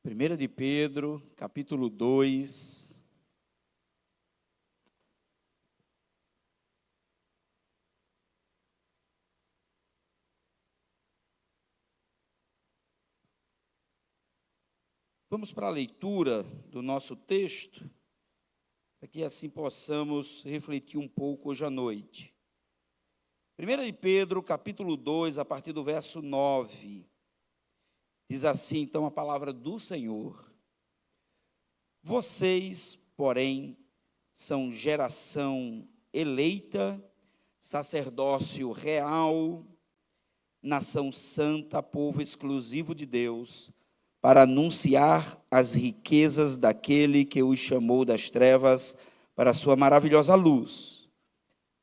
1 de Pedro, capítulo 2. Vamos para a leitura do nosso texto, para que assim possamos refletir um pouco hoje à noite. 1 de Pedro, capítulo 2, a partir do verso 9. Diz assim, então, a palavra do Senhor. Vocês, porém, são geração eleita, sacerdócio real, nação santa, povo exclusivo de Deus, para anunciar as riquezas daquele que os chamou das trevas para a sua maravilhosa luz.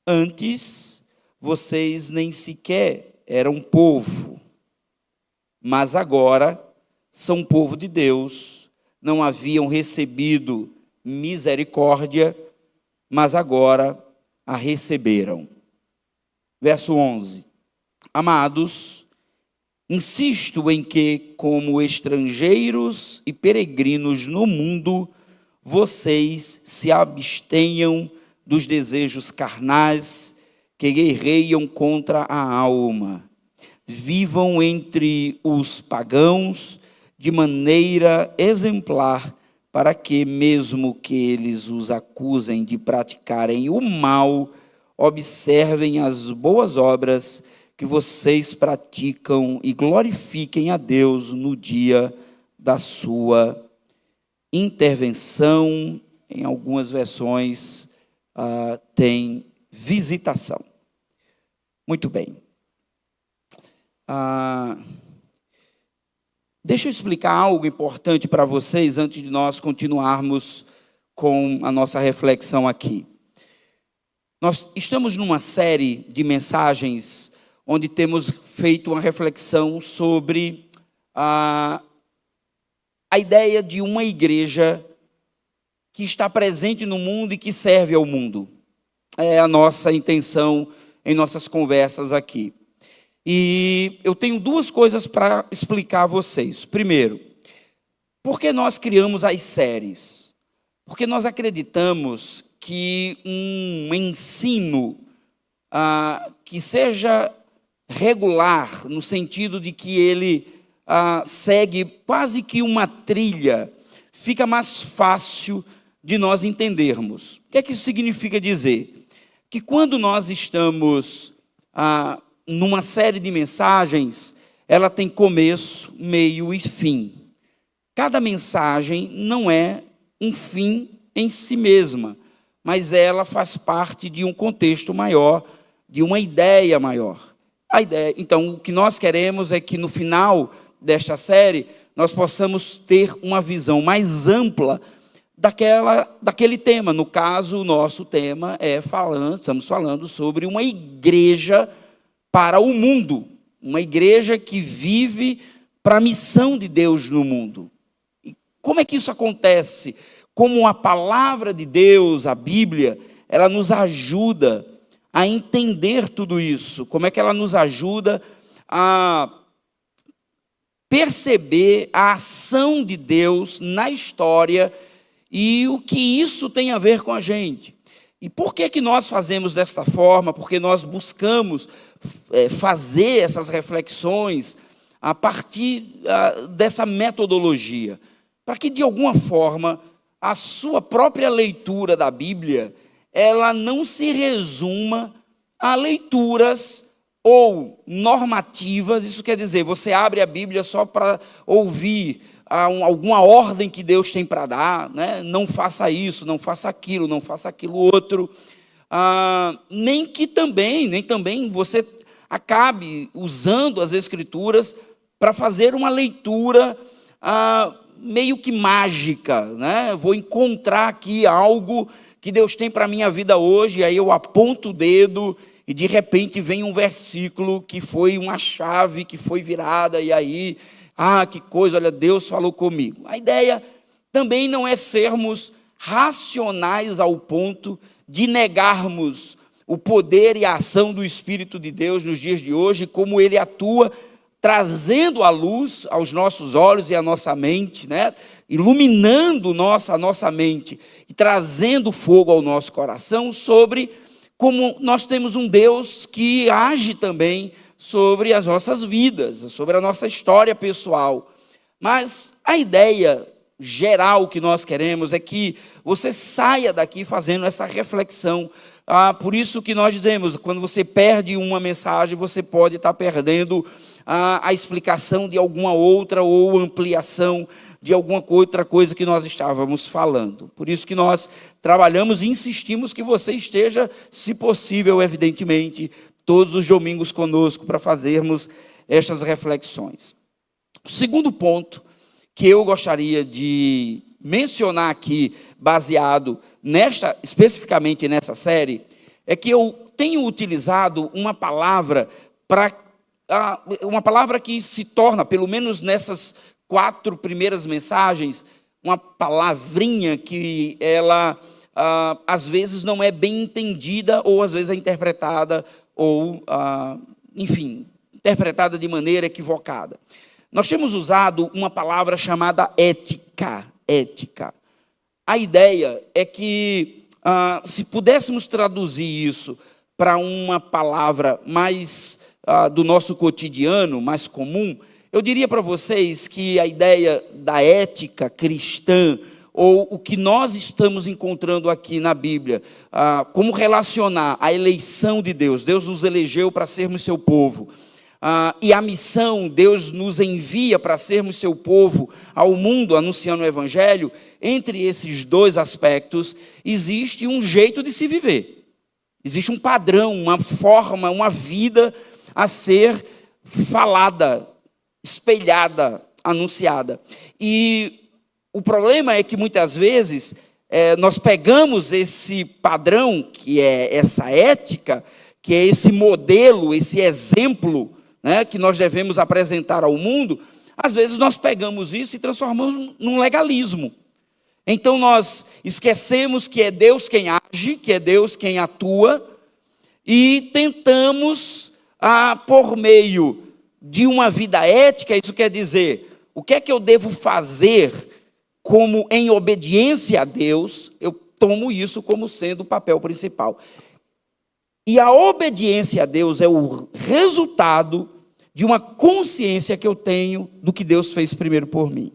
Antes, vocês nem sequer eram povo, mas agora são povo de Deus, não haviam recebido misericórdia, mas agora a receberam. Verso 11. Amados, insisto em que, como estrangeiros e peregrinos no mundo, vocês se abstenham dos desejos carnais que guerreiam contra a alma. Vivam entre os pagãos de maneira exemplar, para que, mesmo que eles os acusem de praticarem o mal, observem as boas obras que vocês praticam e glorifiquem a Deus no dia da sua intervenção. Em algumas versões tem visitação. Muito bem. Deixa eu explicar algo importante para vocês antes de nós continuarmos com a nossa reflexão aqui. Nós estamos numa série de mensagens onde temos feito uma reflexão sobre a ideia de uma igreja que está presente no mundo e que serve ao mundo. É a nossa intenção em nossas conversas aqui. E eu tenho duas coisas para explicar a vocês. Primeiro, por que nós criamos as séries? Porque nós acreditamos que um ensino que seja regular, no sentido de que ele segue quase que uma trilha, fica mais fácil de nós entendermos. O que é que isso significa dizer? Que quando nós estamos numa série de mensagens, ela tem começo, meio e fim. Cada mensagem não é um fim em si mesma, mas ela faz parte de um contexto maior, de uma ideia maior. Então, o que nós queremos é que no final desta série, nós possamos ter uma visão mais ampla daquele tema. No caso, o nosso tema estamos falando sobre uma igreja para o mundo, uma igreja que vive para a missão de Deus no mundo. E como é que isso acontece? Como a palavra de Deus, a Bíblia, ela nos ajuda a entender tudo isso. Como é que ela nos ajuda a perceber a ação de Deus na história e o que isso tem a ver com a gente. E por que nós fazemos desta forma? Porque nós buscamos fazer essas reflexões a partir dessa metodologia, para que, de alguma forma, a sua própria leitura da Bíblia, ela não se resuma a leituras ou normativas. Isso quer dizer, você abre a Bíblia só para ouvir alguma ordem que Deus tem para dar, né? Não faça isso, não faça aquilo, não faça aquilo outro. Nem também você acabe usando as Escrituras para fazer uma leitura meio que mágica, né? Vou encontrar aqui algo que Deus tem para a minha vida hoje, e aí eu aponto o dedo e de repente vem um versículo que foi uma chave que foi virada, e aí, que coisa, olha, Deus falou comigo. A ideia também não é sermos racionais ao ponto de negarmos o poder e a ação do Espírito de Deus nos dias de hoje, como ele atua trazendo a luz aos nossos olhos e à nossa mente, né? Iluminando a nossa mente e trazendo fogo ao nosso coração sobre como nós temos um Deus que age também sobre as nossas vidas, sobre a nossa história pessoal. Mas a ideia geral que nós queremos é que você saia daqui fazendo essa reflexão. Por isso que nós dizemos, quando você perde uma mensagem, você pode estar perdendo a explicação de alguma outra ou ampliação de alguma outra coisa que nós estávamos falando. Por isso que nós trabalhamos e insistimos que você esteja, se possível, evidentemente, todos os domingos conosco para fazermos estas reflexões. O segundo ponto que eu gostaria de mencionar aqui, baseado especificamente nessa série, é que eu tenho utilizado uma palavra que se torna, pelo menos nessas 4 primeiras mensagens, uma palavrinha que ela às vezes não é bem entendida, ou às vezes é interpretada, interpretada de maneira equivocada. Nós temos usado uma palavra chamada ética. A ideia é que, se pudéssemos traduzir isso para uma palavra mais do nosso cotidiano, mais comum, eu diria para vocês que a ideia da ética cristã, ou o que nós estamos encontrando aqui na Bíblia, como relacionar a eleição de Deus. Deus nos elegeu para sermos seu povo. E a missão, Deus nos envia para sermos seu povo ao mundo, anunciando o Evangelho. Entre esses 2 aspectos, existe um jeito de se viver. Existe um padrão, uma forma, uma vida a ser falada, espelhada, anunciada. E o problema é que muitas vezes nós pegamos esse padrão, que é essa ética, que é esse modelo, esse exemplo, né, que nós devemos apresentar ao mundo. Às vezes nós pegamos isso e transformamos num legalismo. Então nós esquecemos que é Deus quem age, que é Deus quem atua, e tentamos, por meio de uma vida ética, isso quer dizer, o que é que eu devo fazer como em obediência a Deus, eu tomo isso como sendo o papel principal. E a obediência a Deus é o resultado de uma consciência que eu tenho do que Deus fez primeiro por mim.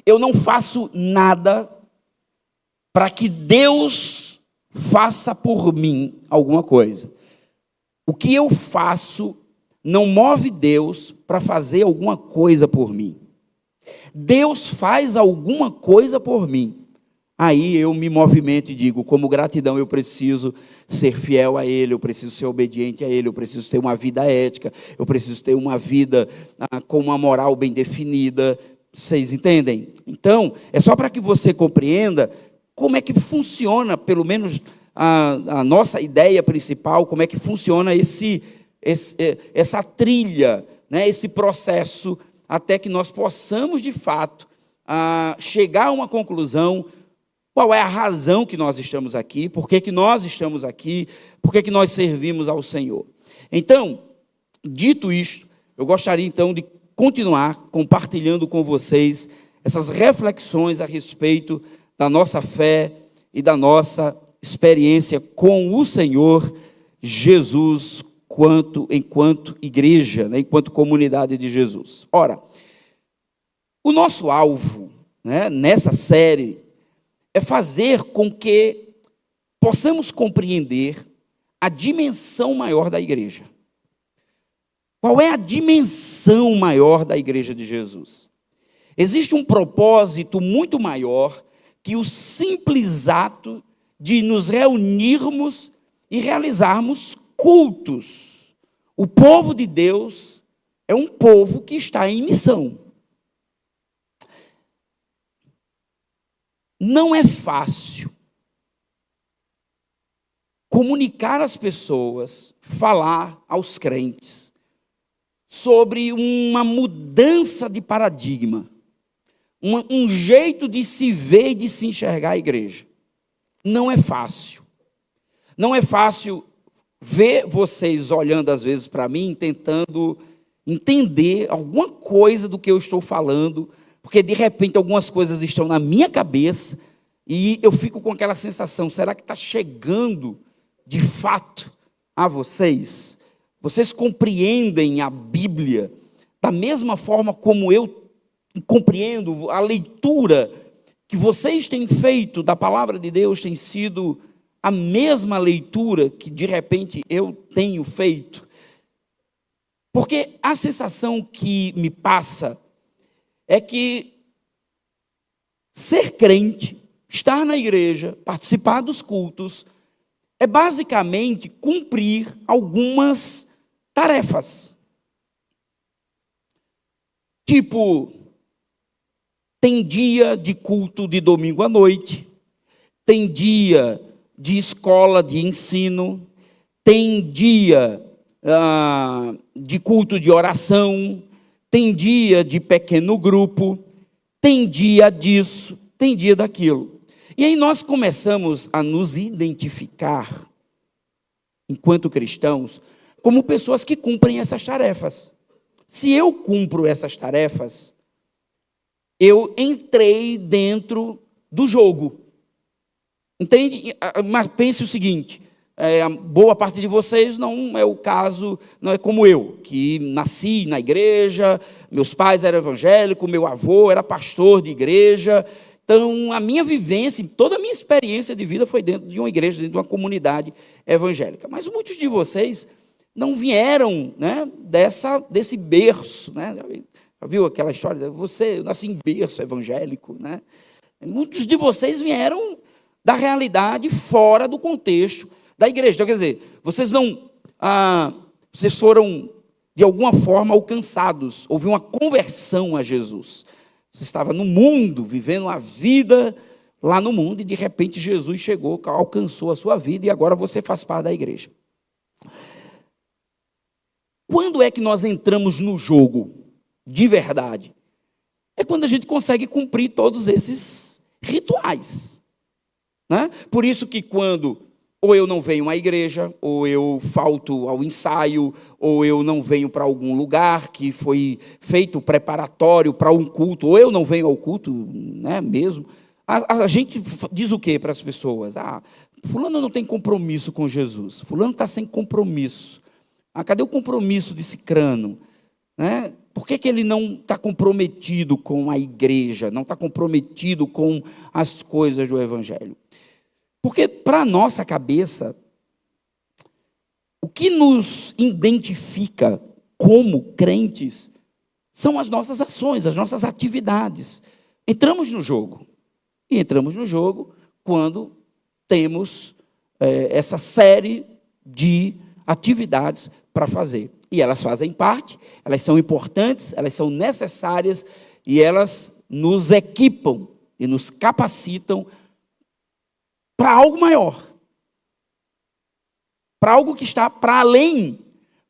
Eu não faço nada para que Deus faça por mim alguma coisa. O que eu faço não move Deus para fazer alguma coisa por mim. Deus faz alguma coisa por mim. Aí eu me movimento e digo, como gratidão, eu preciso ser fiel a Ele, eu preciso ser obediente a Ele, eu preciso ter uma vida ética, eu preciso ter uma vida com uma moral bem definida. Vocês entendem? Então, é só para que você compreenda como é que funciona, pelo menos a nossa ideia principal, como é que funciona essa trilha, né, esse processo, até que nós possamos, de fato, chegar a uma conclusão. Qual é a razão que nós estamos aqui? Por que nós estamos aqui? Por que nós servimos ao Senhor? Então, dito isto, eu gostaria então de continuar compartilhando com vocês essas reflexões a respeito da nossa fé e da nossa experiência com o Senhor Jesus enquanto igreja, né, enquanto comunidade de Jesus. Ora, o nosso alvo, né, nessa série é fazer com que possamos compreender a dimensão maior da igreja. Qual é a dimensão maior da igreja de Jesus? Existe um propósito muito maior que o simples ato de nos reunirmos e realizarmos cultos. O povo de Deus é um povo que está em missão. Não é fácil comunicar às pessoas, falar aos crentes sobre uma mudança de paradigma, um jeito de se ver e de se enxergar a igreja. Não é fácil. Não é fácil ver vocês olhando às vezes para mim, tentando entender alguma coisa do que eu estou falando, porque de repente algumas coisas estão na minha cabeça e eu fico com aquela sensação: será que está chegando de fato a vocês? Vocês compreendem a Bíblia da mesma forma como eu compreendo? A leitura que vocês têm feito da palavra de Deus tem sido a mesma leitura que de repente eu tenho feito? Porque a sensação que me passa é que ser crente, estar na igreja, participar dos cultos, é basicamente cumprir algumas tarefas. Tipo, tem dia de culto de domingo à noite, tem dia de escola de ensino, tem dia de culto de oração, tem dia de pequeno grupo, tem dia disso, tem dia daquilo. E aí nós começamos a nos identificar, enquanto cristãos, como pessoas que cumprem essas tarefas. Se eu cumpro essas tarefas, eu entrei dentro do jogo. Entende? Mas pense o seguinte: boa parte de vocês não é o caso, não é como eu, que nasci na igreja, meus pais eram evangélicos, meu avô era pastor de igreja. Então, a minha vivência, toda a minha experiência de vida foi dentro de uma igreja, dentro de uma comunidade evangélica. Mas muitos de vocês não vieram, né, desse berço, né? Já viu aquela história? Eu nasci em berço evangélico, né? Muitos de vocês vieram da realidade fora do contexto da igreja. Então, quer dizer, vocês foram de alguma forma alcançados, houve uma conversão a Jesus. Você estava no mundo, vivendo a vida lá no mundo, e de repente Jesus chegou, alcançou a sua vida, e agora você faz parte da igreja. Quando é que nós entramos no jogo, de verdade? É quando a gente consegue cumprir todos esses rituais, né? Por isso que quando ou eu não venho à igreja, ou eu falto ao ensaio, ou eu não venho para algum lugar que foi feito preparatório para um culto, ou eu não venho ao culto, né, mesmo. A gente diz o quê para as pessoas? Fulano não tem compromisso com Jesus, fulano está sem compromisso. Cadê o compromisso de cicrano? Né? Por que ele não está comprometido com a igreja, não está comprometido com as coisas do evangelho? Porque, para a nossa cabeça, o que nos identifica como crentes são as nossas ações, as nossas atividades. Entramos no jogo. E entramos no jogo quando temos essa série de atividades para fazer. E elas fazem parte, elas são importantes, elas são necessárias, e elas nos equipam e nos capacitam para algo maior, para algo que está para além,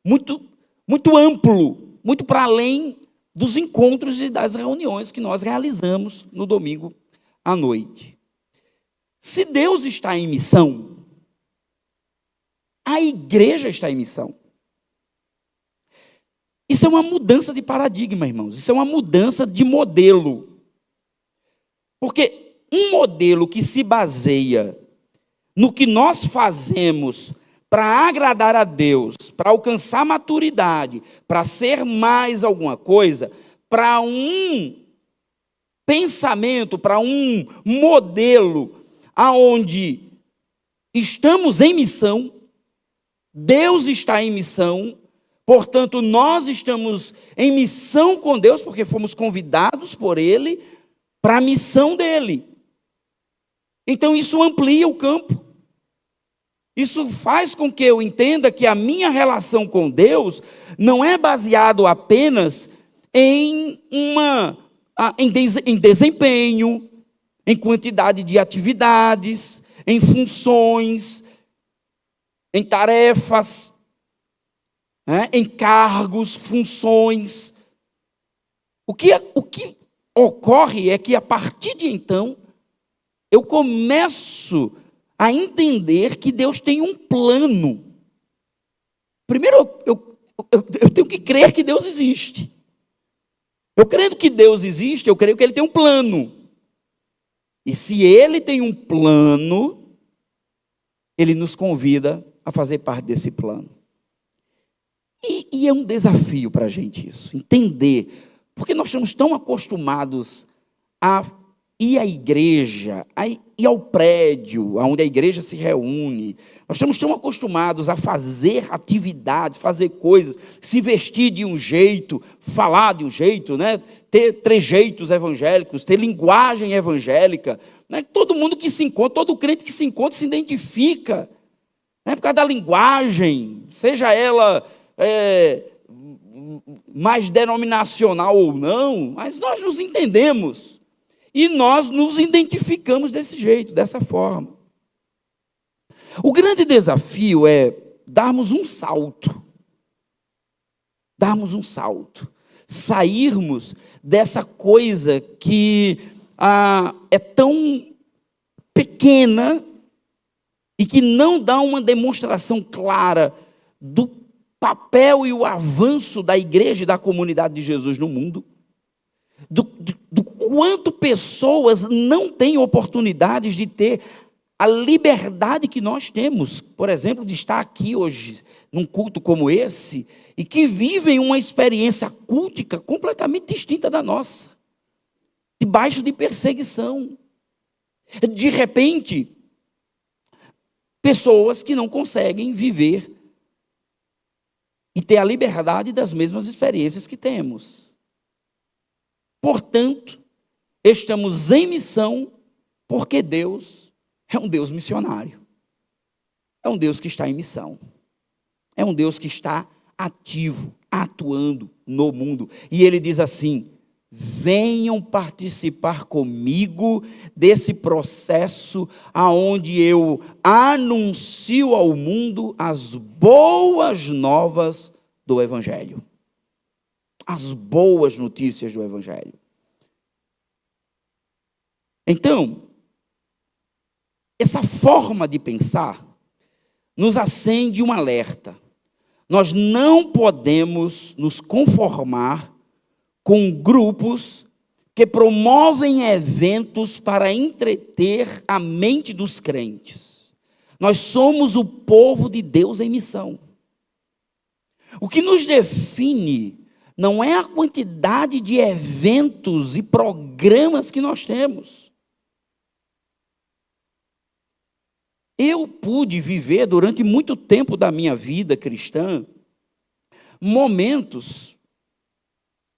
muito, muito amplo, muito para além dos encontros e das reuniões que nós realizamos no domingo à noite. Se Deus está em missão, a igreja está em missão. Isso é uma mudança de paradigma, irmãos, isso é uma mudança de modelo. Porque um modelo que se baseia no que nós fazemos para agradar a Deus, para alcançar maturidade, para ser mais alguma coisa, para um pensamento, para um modelo aonde estamos em missão, Deus está em missão, portanto, nós estamos em missão com Deus, porque fomos convidados por Ele para a missão dEle. Então, isso amplia o campo. Isso faz com que eu entenda que a minha relação com Deus não é baseado apenas em desempenho, em quantidade de atividades, em funções, em tarefas, né, em cargos, funções. O que ocorre é que, a partir de então, eu começo a entender que Deus tem um plano. Primeiro, eu tenho que crer que Deus existe. Eu crendo que Deus existe, eu creio que Ele tem um plano. E se Ele tem um plano, Ele nos convida a fazer parte desse plano. E é um desafio para a gente isso, entender, porque nós estamos tão acostumados a ir à igreja, a ir ao prédio, onde a igreja se reúne. Nós estamos tão acostumados a fazer atividades, fazer coisas, se vestir de um jeito, falar de um jeito, né? Ter trejeitos evangélicos, ter linguagem evangélica. Né? Todo mundo que se encontra, todo crente que se encontra se identifica, né? Por causa da linguagem, seja ela mais denominacional ou não, mas nós nos entendemos. E nós nos identificamos desse jeito, dessa forma. O grande desafio é darmos um salto. Darmos um salto. Sairmos dessa coisa que é tão pequena e que não dá uma demonstração clara do papel e o avanço da igreja e da comunidade de Jesus no mundo. Do quanto pessoas não têm oportunidades de ter a liberdade que nós temos, por exemplo, de estar aqui hoje, num culto como esse, e que vivem uma experiência cultica completamente distinta da nossa, debaixo de perseguição. De repente, pessoas que não conseguem viver e ter a liberdade das mesmas experiências que temos. Portanto, estamos em missão porque Deus é um Deus missionário. É um Deus que está em missão. É um Deus que está ativo, atuando no mundo. E Ele diz assim: venham participar comigo desse processo aonde eu anuncio ao mundo as boas novas do Evangelho. As boas notícias do Evangelho. Então, essa forma de pensar nos acende um alerta. Nós não podemos nos conformar com grupos que promovem eventos para entreter a mente dos crentes. Nós somos o povo de Deus em missão. O que nos define não é a quantidade de eventos e programas que nós temos. Eu pude viver durante muito tempo da minha vida cristã momentos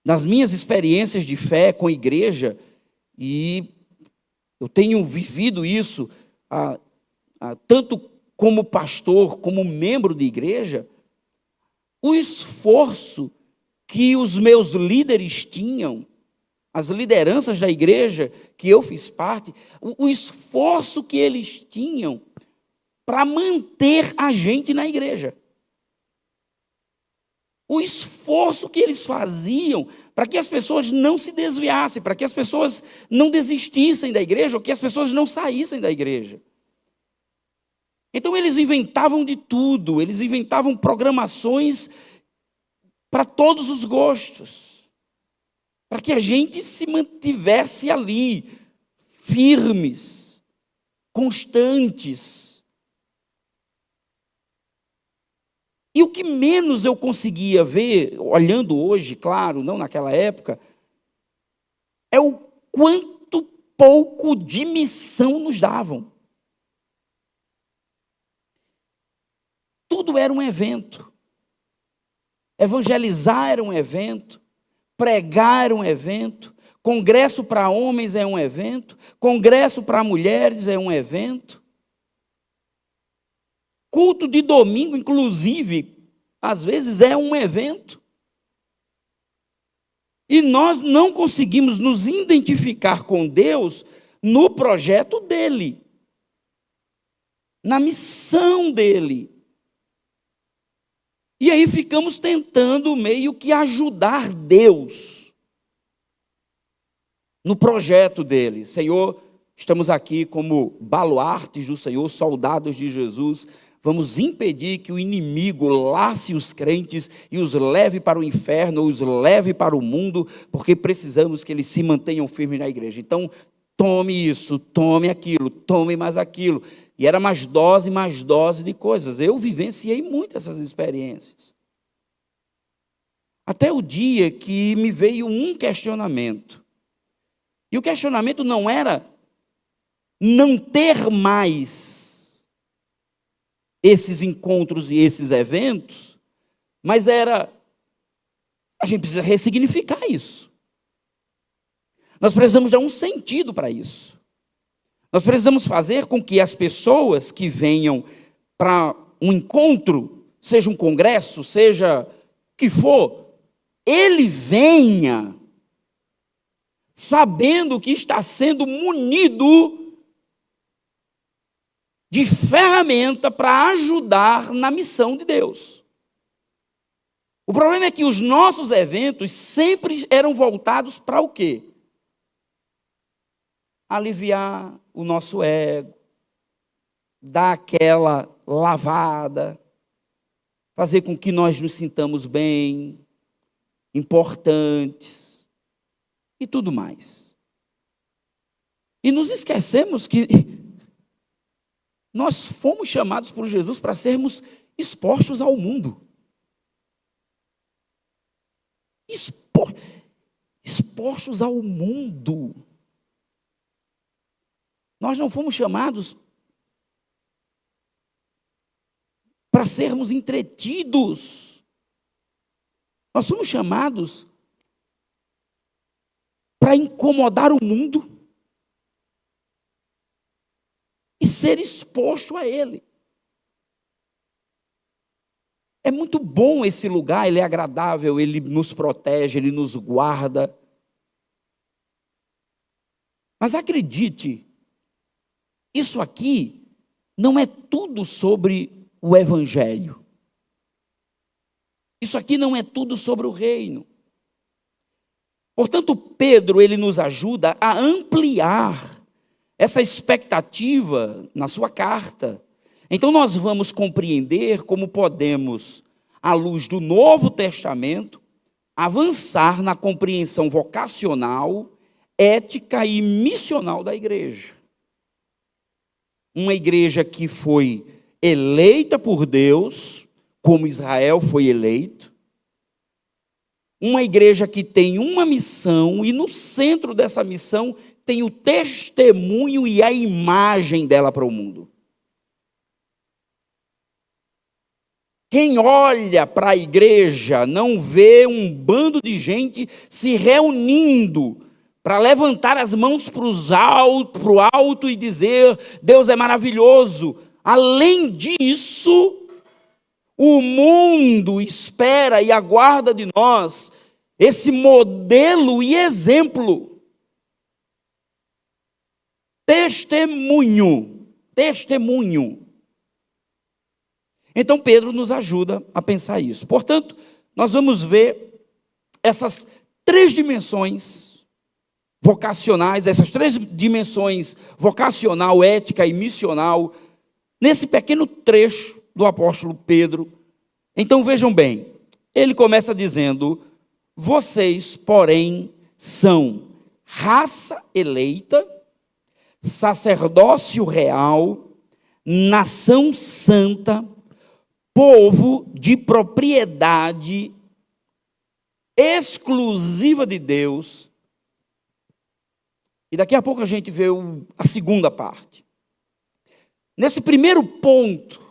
nas minhas experiências de fé com a igreja, e eu tenho vivido isso tanto como pastor, como membro de igreja, o esforço que os meus líderes tinham, as lideranças da igreja que eu fiz parte, o esforço que eles tinham para manter a gente na igreja. O esforço que eles faziam para que as pessoas não se desviassem, para que as pessoas não desistissem da igreja, ou que as pessoas não saíssem da igreja. Então eles inventavam de tudo, eles inventavam programações para todos os gostos, para que a gente se mantivesse ali, firmes, constantes. E o que menos eu conseguia ver, olhando hoje, claro, não naquela época, é o quanto pouco de missão nos davam. Tudo era um evento. Evangelizar era um evento, pregar era um evento, congresso para homens é um evento, congresso para mulheres é um evento. Culto de domingo, inclusive, às vezes é um evento. E nós não conseguimos nos identificar com Deus no projeto dele, na missão dele. E aí ficamos tentando meio que ajudar Deus no projeto dele. Senhor, estamos aqui como baluartes do Senhor, soldados de Jesus, vamos impedir que o inimigo lace os crentes e os leve para o inferno, ou os leve para o mundo, porque precisamos que eles se mantenham firmes na igreja. Então, tome isso, tome aquilo, tome mais aquilo. E era mais dose de coisas. Eu vivenciei muitas essas experiências. Até o dia que me veio um questionamento. E o questionamento não era não ter mais esses encontros e esses eventos, mas era, a gente precisa ressignificar isso. Nós precisamos dar um sentido para isso. Nós precisamos fazer com que as pessoas que venham para um encontro, seja um congresso, seja o que for, ele venha sabendo que está sendo munido de ferramenta para ajudar na missão de Deus. O problema é que os nossos eventos sempre eram voltados para o quê? Aliviar o nosso ego, dar aquela lavada, fazer com que nós nos sintamos bem, importantes e tudo mais. E nos esquecemos que nós fomos chamados por Jesus para sermos expostos ao mundo. Expostos ao mundo. Nós não fomos chamados para sermos entretidos. Nós somos chamados para incomodar o mundo e ser exposto a ele. É muito bom esse lugar, ele é agradável, ele nos protege, ele nos guarda. Mas acredite, isso aqui não é tudo sobre o Evangelho. Isso aqui não é tudo sobre o reino. Portanto, Pedro, ele nos ajuda a ampliar essa expectativa na sua carta. Então, nós vamos compreender como podemos, à luz do Novo Testamento, avançar na compreensão vocacional, ética e missional da igreja. Uma igreja que foi eleita por Deus, como Israel foi eleito. Uma igreja que tem uma missão e no centro dessa missão tem o testemunho e a imagem dela para o mundo. Quem olha para a igreja não vê um bando de gente se reunindo para levantar as mãos para o alto e dizer, Deus é maravilhoso. Além disso, o mundo espera e aguarda de nós esse modelo e exemplo. Testemunho. Então, Pedro nos ajuda a pensar isso. Portanto, nós vamos ver essas três dimensões vocacionais, essas três dimensões vocacional, ética e missional, nesse pequeno trecho do apóstolo Pedro. Então, vejam bem, ele começa dizendo, vocês, porém, são raça eleita, sacerdócio real, nação santa, povo de propriedade exclusiva de Deus. E daqui a pouco a gente vê a segunda parte. Nesse primeiro ponto,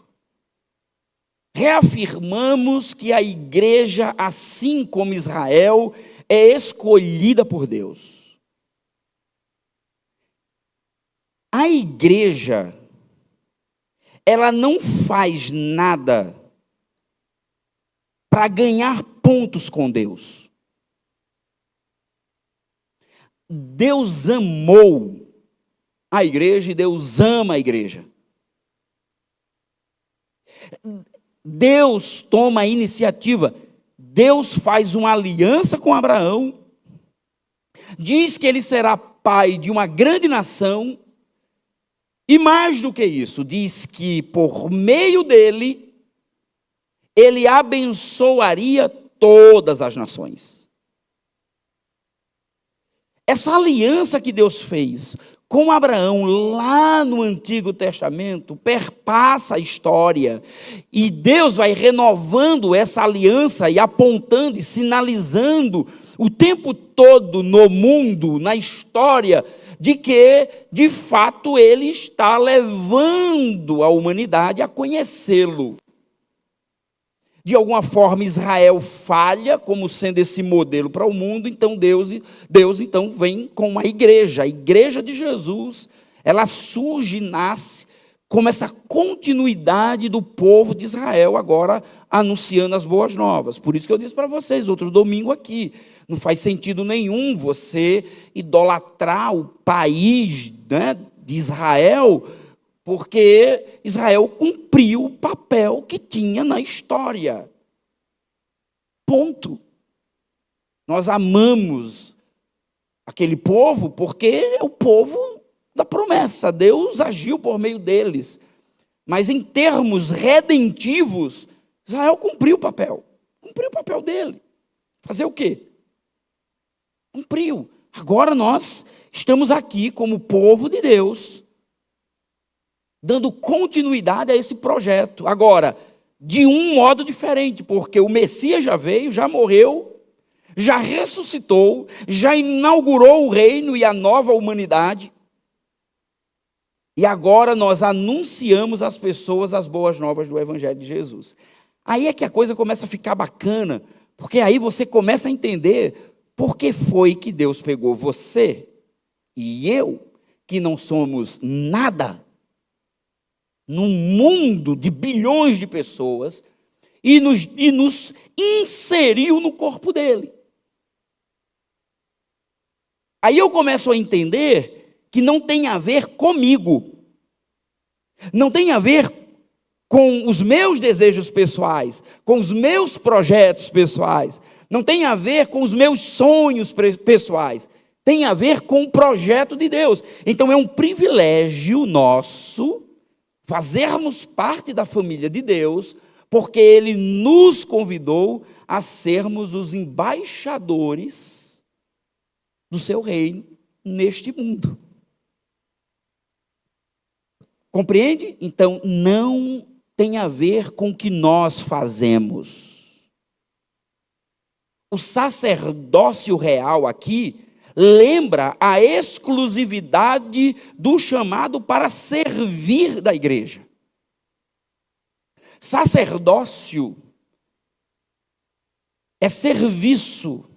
reafirmamos que a igreja, assim como Israel, é escolhida por Deus. A igreja, ela não faz nada para ganhar pontos com Deus. Deus amou a igreja e Deus ama a igreja. Deus toma a iniciativa. Deus faz uma aliança com Abraão. Diz que ele será pai de uma grande nação. E mais do que isso, diz que por meio dele, ele abençoaria todas as nações. Essa aliança que Deus fez com Abraão lá no Antigo Testamento perpassa a história, e Deus vai renovando essa aliança e apontando e sinalizando o tempo todo no mundo, na história, de que, de fato, ele está levando a humanidade a conhecê-lo. De alguma forma, Israel falha como sendo esse modelo para o mundo, então Deus então vem com a igreja de Jesus. Ela surge e nasce como essa continuidade do povo de Israel, agora anunciando as boas novas. Por isso que eu disse para vocês, outro domingo aqui, não faz sentido nenhum você idolatrar o país, né, de Israel, porque Israel cumpriu o papel que tinha na história. Ponto. Nós amamos aquele povo porque é o povo da promessa. Deus agiu por meio deles. Mas em termos redentivos, Israel cumpriu o papel. Cumpriu o papel dele. Fazer o quê? Cumpriu. Agora nós estamos aqui como povo de Deus, dando continuidade a esse projeto. Agora, de um modo diferente, porque o Messias já veio, já morreu, já ressuscitou, já inaugurou o reino e a nova humanidade. E agora nós anunciamos às pessoas as boas novas do Evangelho de Jesus. Aí é que a coisa começa a ficar bacana, porque aí você começa a entender por que foi que Deus pegou você e eu, que não somos nada, num mundo de bilhões de pessoas, e nos inseriu no corpo dele. Aí eu começo a entender que não tem a ver comigo, não tem a ver com os meus desejos pessoais, com os meus projetos pessoais, não tem a ver com os meus sonhos pessoais, tem a ver com o projeto de Deus. Então é um privilégio nosso fazermos parte da família de Deus, porque Ele nos convidou a sermos os embaixadores do seu reino neste mundo. Compreende? Então, não tem a ver com o que nós fazemos. O sacerdócio real aqui lembra a exclusividade do chamado para servir da igreja. Sacerdócio é serviço.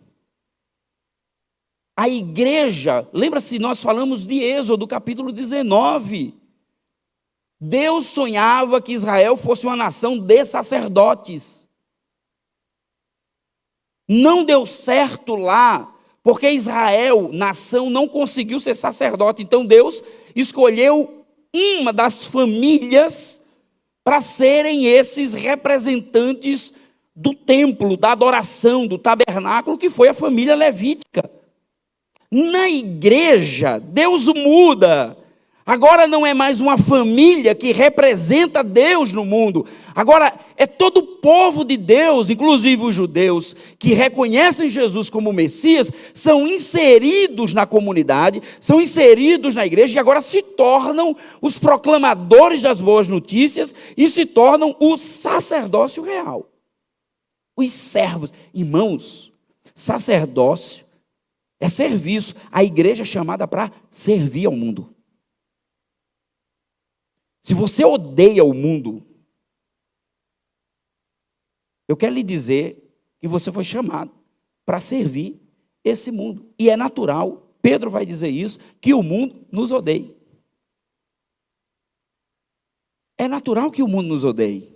A igreja, lembra-se, nós falamos de Êxodo, capítulo 19. Deus sonhava que Israel fosse uma nação de sacerdotes. Não deu certo lá, porque Israel, nação, não conseguiu ser sacerdote. Então Deus escolheu uma das famílias para serem esses representantes do templo, da adoração, do tabernáculo, que foi a família levítica. Na igreja, Deus muda. Agora não é mais uma família que representa Deus no mundo. Agora é todo o povo de Deus, inclusive os judeus, que reconhecem Jesus como Messias, são inseridos na comunidade, são inseridos na igreja e agora se tornam os proclamadores das boas notícias e se tornam o sacerdócio real. Os servos. Irmãos, sacerdócio é serviço. A igreja é chamada para servir ao mundo. Se você odeia o mundo, eu quero lhe dizer que você foi chamado para servir esse mundo. E é natural, Pedro vai dizer isso, que o mundo nos odeie. É natural que o mundo nos odeie.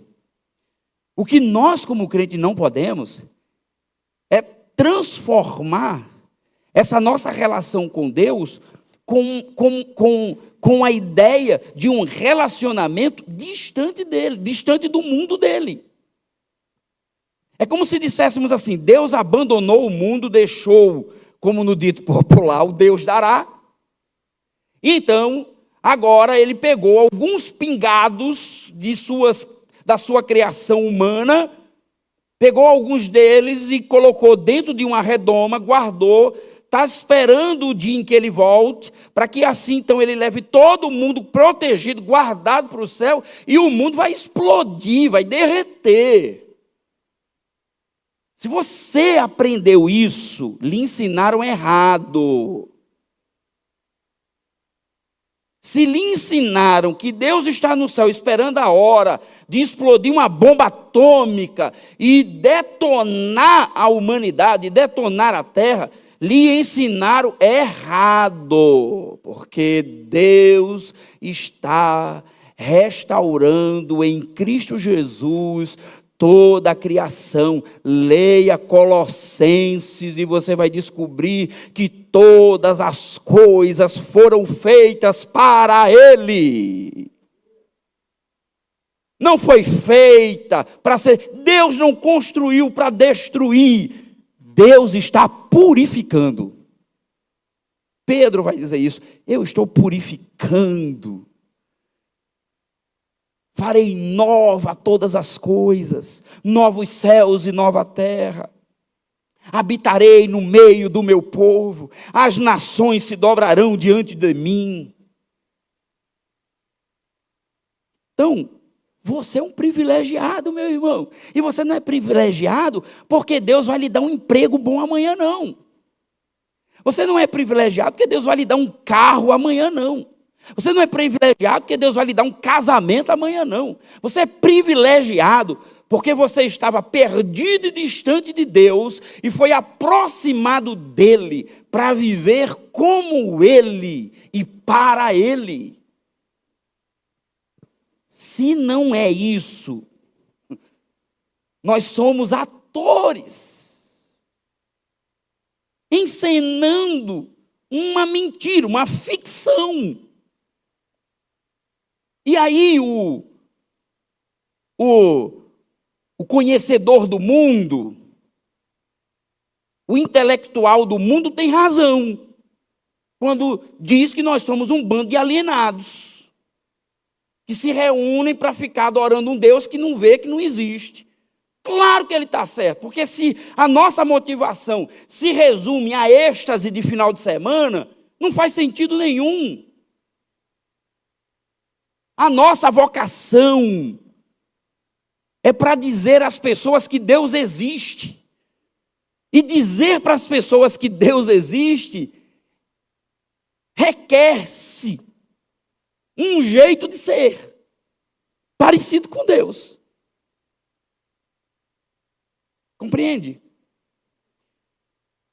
O que nós, como crente, não podemos é transformar essa nossa relação com Deus com a ideia de um relacionamento distante dele, distante do mundo dele. É como se disséssemos assim: Deus abandonou o mundo, deixou, como no dito popular, o Deus dará. Então, Agora ele pegou alguns pingados da sua criação humana, pegou alguns deles e colocou dentro de uma redoma, guardou, está esperando o dia em que ele volte, para que assim então ele leve todo mundo protegido, guardado para o céu, e o mundo vai explodir, vai derreter. Se você aprendeu isso, lhe ensinaram errado. Se lhe ensinaram que Deus está no céu esperando a hora de explodir uma bomba atômica e detonar a humanidade, detonar a terra, lhe ensinaram errado, porque Deus está restaurando em Cristo Jesus toda a criação. Leia Colossenses e você vai descobrir que todas as coisas foram feitas para Ele. Não foi feita para ser. Deus não construiu para destruir. Deus está purificando. Pedro vai dizer isso. Eu estou purificando. Farei nova todas as coisas, novos céus e nova terra. Habitarei no meio do meu povo, as nações se dobrarão diante de mim. Então, você é um privilegiado, meu irmão. E você não é privilegiado porque Deus vai lhe dar um emprego bom amanhã, não. Você não é privilegiado porque Deus vai lhe dar um carro amanhã, não. Você não é privilegiado porque Deus vai lhe dar um casamento amanhã, não. Você é privilegiado porque você estava perdido e distante de Deus e foi aproximado dEle para viver como Ele e para Ele. Se não é isso, nós somos atores, encenando uma mentira, uma ficção. E aí o conhecedor do mundo, o intelectual do mundo tem razão, quando diz que nós somos um bando de alienados, que se reúnem para ficar adorando um Deus que não vê, que não existe. Claro que ele está certo, porque se a nossa motivação se resume a êxtase de final de semana, não faz sentido nenhum. A nossa vocação é para dizer às pessoas que Deus existe. E dizer para as pessoas que Deus existe requer-se um jeito de ser parecido com Deus. Compreende?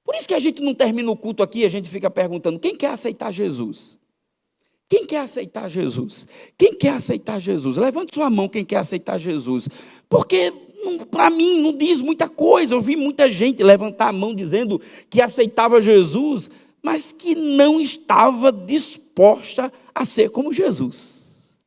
Por isso que a gente não termina o culto aqui, a gente fica perguntando: quem quer aceitar Jesus? Quem quer aceitar Jesus? Quem quer aceitar Jesus? Levante sua mão quem quer aceitar Jesus. Porque para mim não diz muita coisa. Eu vi muita gente levantar a mão dizendo que aceitava Jesus, mas que não estava disposta a ser como Jesus.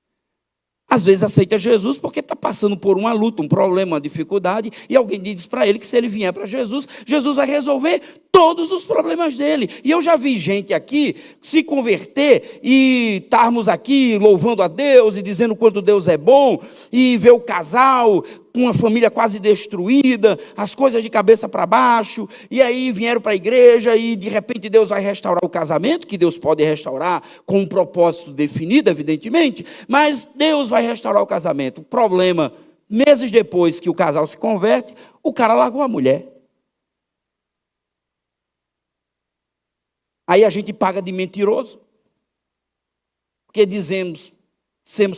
Às vezes aceita Jesus porque está passando por uma luta, um problema, uma dificuldade, e alguém diz para ele que se ele vier para Jesus, Jesus vai resolver todos os problemas dele. E eu já vi gente aqui se converter e estarmos aqui louvando a Deus e dizendo o quanto Deus é bom, e ver o casal com uma família quase destruída, as coisas de cabeça para baixo, e aí vieram para a igreja e de repente Deus vai restaurar o casamento, que Deus pode restaurar com um propósito definido, evidentemente, mas Deus vai restaurar o casamento. O problema, meses depois que o casal se converte, o cara largou a mulher. Aí a gente paga de mentiroso, porque dissemos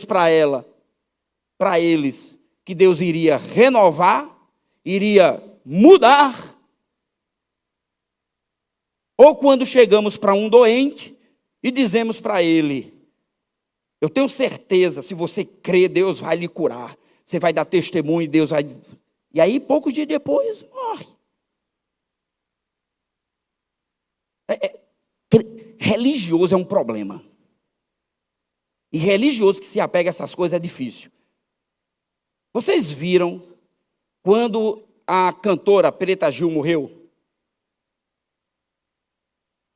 para ela, para eles, que Deus iria renovar, iria mudar. Ou quando chegamos para um doente e dizemos para ele: eu tenho certeza, se você crer, Deus vai lhe curar. Você vai dar testemunho e Deus vai... E aí, poucos dias depois, morre. Religioso é um problema. E religioso que se apega a essas coisas é difícil. Vocês viram quando a cantora Preta Gil morreu?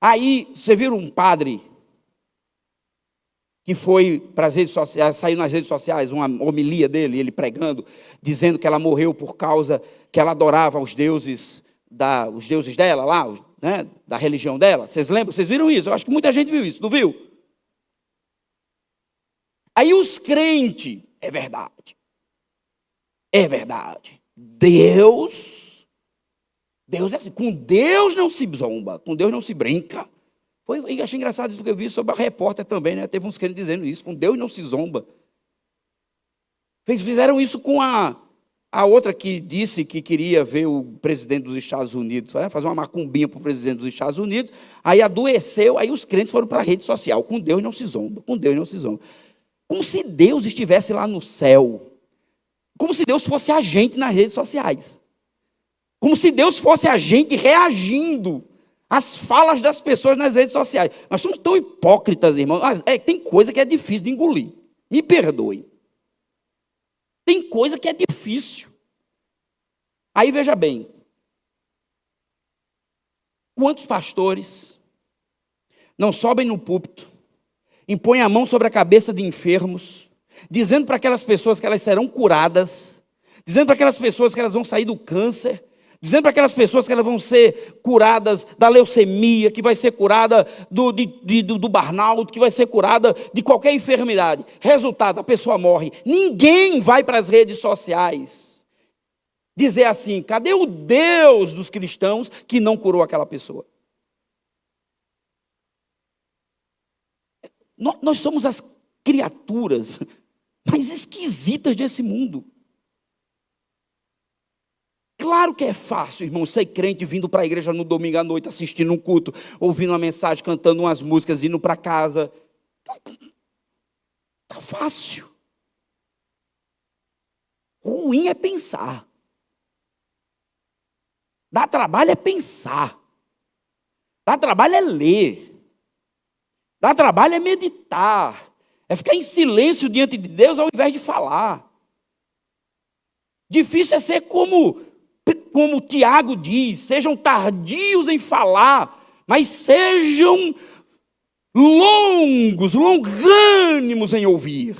Aí, você viu um padre que foi para as redes sociais, saiu nas redes sociais uma homilia dele, ele pregando, dizendo que ela morreu por causa que ela adorava os deuses dela lá, né, da religião dela. Vocês lembram? Vocês viram isso? Eu acho que muita gente viu isso, não viu? Aí os crentes, é verdade. Deus é assim, com Deus não se zomba, com Deus não se brinca. Eu achei engraçado isso, porque eu vi sobre a repórter também, né? Teve uns crentes dizendo isso, com Deus não se zomba. Fizeram isso com a outra que disse que queria ver o presidente dos Estados Unidos, fazer uma macumbinha para o presidente dos Estados Unidos, aí adoeceu, aí os crentes foram para a rede social, com Deus não se zomba, com Deus não se zomba. Como se Deus estivesse lá no céu, como se Deus fosse agente nas redes sociais, como se Deus fosse agente reagindo às falas das pessoas nas redes sociais. Nós somos tão hipócritas, irmãos. Tem coisa que é difícil de engolir, me perdoe. Tem coisa que é difícil. Aí veja bem, quantos pastores não sobem no púlpito, impõem a mão sobre a cabeça de enfermos, dizendo para aquelas pessoas que elas serão curadas, dizendo para aquelas pessoas que elas vão sair do câncer, dizendo para aquelas pessoas que elas vão ser curadas da leucemia, que vai ser curada do burnout, que vai ser curada de qualquer enfermidade. Resultado, a pessoa morre. Ninguém vai para as redes sociais dizer assim: cadê o Deus dos cristãos que não curou aquela pessoa? Nós somos as criaturas mais esquisitas desse mundo. Claro que é fácil, irmão, ser crente vindo para a igreja no domingo à noite, assistindo um culto, ouvindo uma mensagem, cantando umas músicas, indo para casa. Tá fácil. Ruim é pensar. Dá trabalho é pensar. Dá trabalho é ler. Dá trabalho é meditar. É ficar em silêncio diante de Deus ao invés de falar. Difícil é ser como Tiago diz, sejam tardios em falar, mas sejam longânimos em ouvir.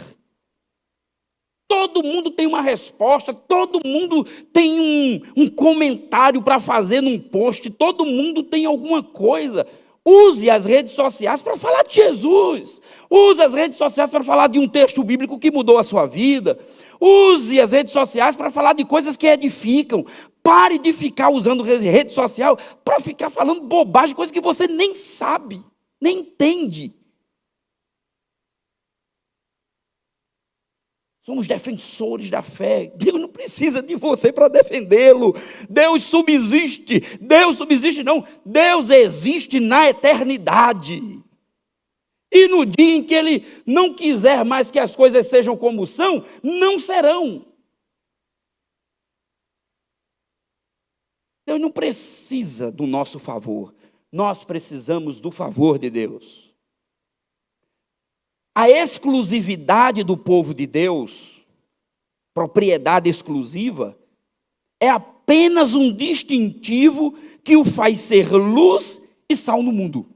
Todo mundo tem uma resposta, todo mundo tem um comentário para fazer num post, todo mundo tem alguma coisa. Use as redes sociais para falar de Jesus. Use as redes sociais para falar de um texto bíblico que mudou a sua vida. Use as redes sociais para falar de coisas que edificam. Pare de ficar usando rede social para ficar falando bobagem, coisa que você nem sabe, nem entende. Somos defensores da fé. Deus não precisa de você para defendê-lo. Deus subsiste não. Deus existe na eternidade. E no dia em que Ele não quiser mais que as coisas sejam como são, não serão. Deus não precisa do nosso favor. Nós precisamos do favor de Deus. A exclusividade do povo de Deus, propriedade exclusiva, é apenas um distintivo que o faz ser luz e sal no mundo.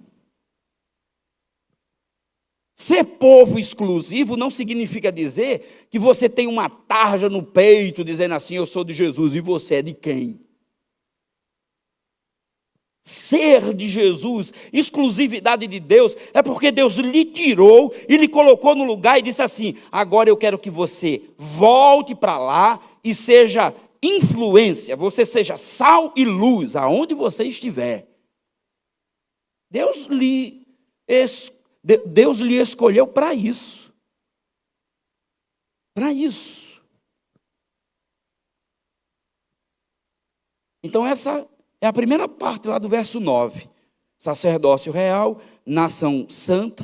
Ser povo exclusivo não significa dizer que você tem uma tarja no peito dizendo assim: eu sou de Jesus e você é de quem? Ser de Jesus, exclusividade de Deus, é porque Deus lhe tirou e lhe colocou no lugar e disse assim: agora eu quero que você volte para lá e seja influência, você seja sal e luz aonde você estiver. Deus lhe escolheu para isso. Para isso. Então essa é a primeira parte lá do verso 9. Sacerdócio real, nação santa,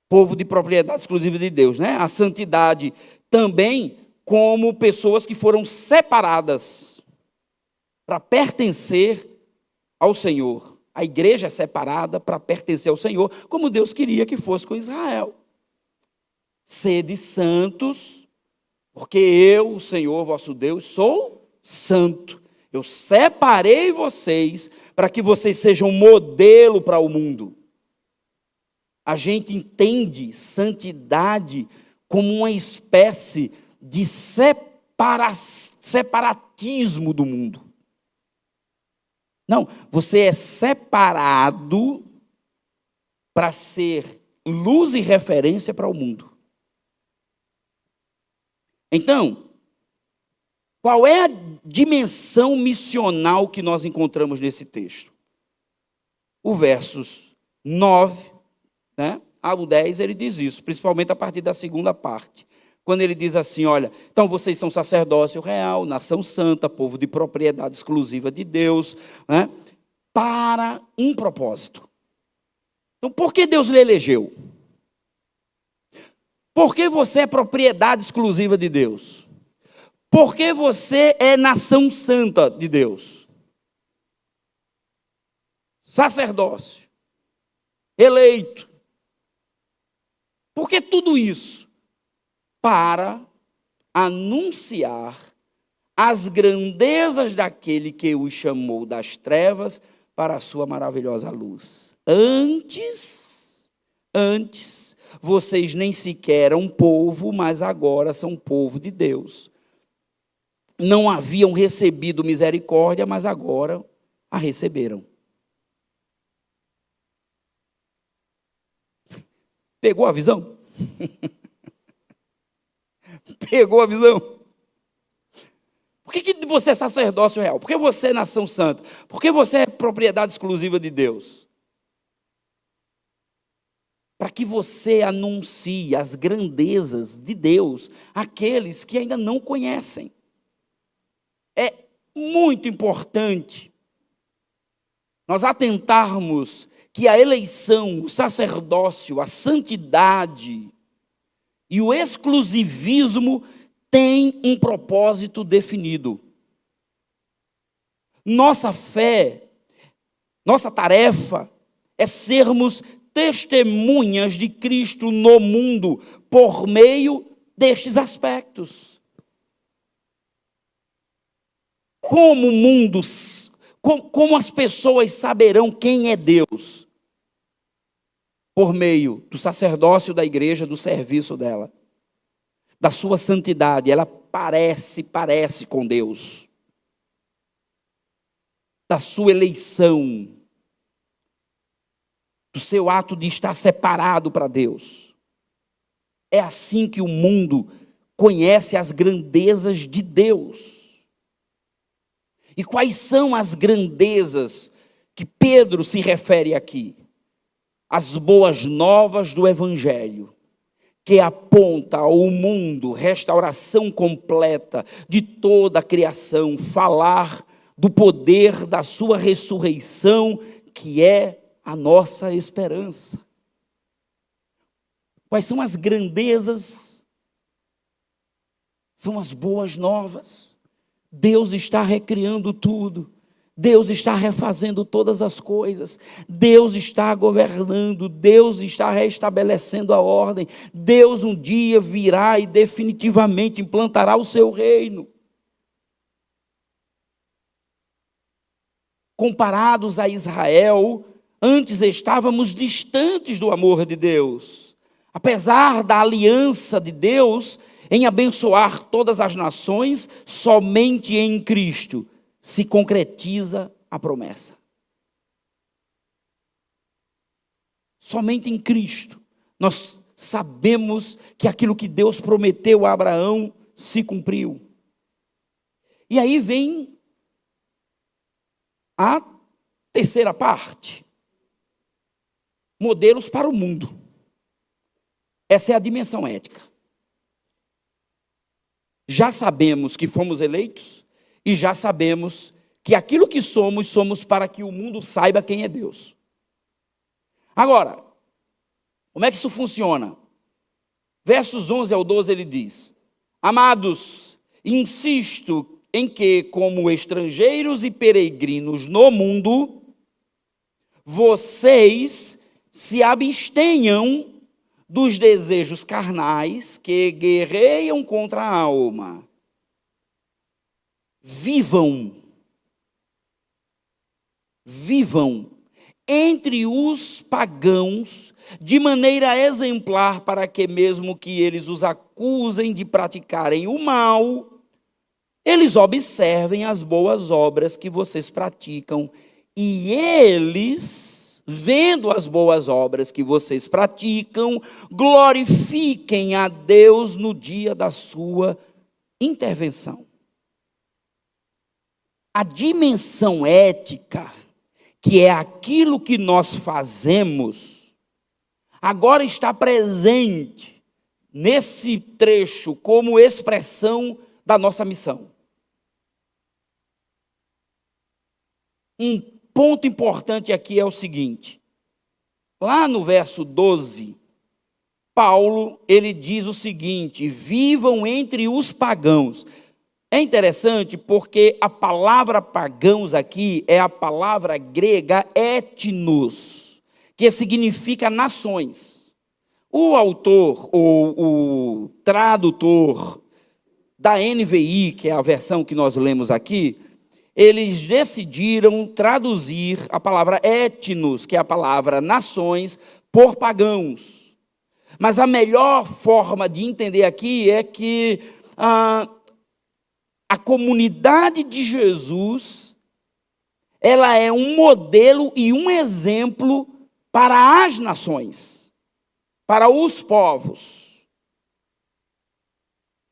povo de propriedade exclusiva de Deus, né? A santidade também como pessoas que foram separadas para pertencer ao Senhor. A igreja é separada para pertencer ao Senhor, como Deus queria que fosse com Israel. Sede santos, porque eu, o Senhor vosso Deus, sou santo. Eu separei vocês para que vocês sejam modelo para o mundo. a gente entende santidade como uma espécie de separatismo do mundo. Não, você é separado para ser luz e referência para o mundo. Então, qual é a dimensão missional que nós encontramos nesse texto? O versos 9, ao 10, ele diz isso, principalmente a partir da segunda parte. Quando ele diz assim, olha, então vocês são sacerdócio real, nação santa, povo de propriedade exclusiva de Deus, para um propósito. Então, por que Deus lhe elegeu? Por que você é propriedade exclusiva de Deus? Por que você é nação santa de Deus? Sacerdócio, eleito. Por que tudo isso? Para anunciar as grandezas daquele que os chamou das trevas para a sua maravilhosa luz. Antes, vocês nem sequer eram povo, mas agora são povo de Deus. Não haviam recebido misericórdia, mas agora a receberam. Pegou a visão? Pegou a visão? Por que você é sacerdócio real? Por que você é nação santa? Por que você é propriedade exclusiva de Deus? Para que você anuncie as grandezas de Deus àqueles que ainda não conhecem. É muito importante nós atentarmos que a eleição, o sacerdócio, a santidade e o exclusivismo têm um propósito definido. Nossa fé, nossa tarefa é sermos testemunhas de Cristo no mundo por meio destes aspectos. Como o mundo, como as pessoas saberão quem é Deus? Por meio do sacerdócio da igreja, do serviço dela, da sua santidade. Ela parece com Deus, da sua eleição, do seu ato de estar separado para Deus. É assim que o mundo conhece as grandezas de Deus. E quais são as grandezas que Pedro se refere aqui? As boas novas do Evangelho, que aponta ao mundo restauração completa de toda a criação, falar do poder da sua ressurreição, que é a nossa esperança. Quais são as grandezas? São as boas novas. Deus está recriando tudo. Deus está refazendo todas as coisas. Deus está governando. Deus está restabelecendo a ordem. Deus um dia virá e definitivamente implantará o seu reino. Comparados a Israel, antes estávamos distantes do amor de Deus. Apesar da aliança de Deus em abençoar todas as nações, somente em Cristo se concretiza a promessa. Somente em Cristo nós sabemos que aquilo que Deus prometeu a Abraão se cumpriu. E aí vem a terceira parte. Modelos para o mundo. Essa é a dimensão ética. Já sabemos que fomos eleitos e já sabemos que aquilo que somos para que o mundo saiba quem é Deus. Agora, como é que isso funciona? Versos 11 ao 12 ele diz: Amados, insisto em que, como estrangeiros e peregrinos no mundo, vocês se abstenham dos desejos carnais que guerreiam contra a alma. Vivam entre os pagãos de maneira exemplar, para que mesmo que eles os acusem de praticarem o mal, eles observem as boas obras que vocês praticam, e eles, vendo as boas obras que vocês praticam, glorifiquem a Deus no dia da sua intervenção. A dimensão ética, que é aquilo que nós fazemos, agora está presente nesse trecho como expressão da nossa missão. Um ponto importante aqui é o seguinte: lá no verso 12, Paulo, ele diz o seguinte: vivam entre os pagãos. É interessante porque a palavra pagãos aqui é a palavra grega etnos, que significa nações. O autor, ou o tradutor da NVI, que é a versão que nós lemos aqui, eles decidiram traduzir a palavra etnos, que é a palavra nações, por pagãos. Mas a melhor forma de entender aqui é que a comunidade de Jesus, ela é um modelo e um exemplo para as nações, para os povos.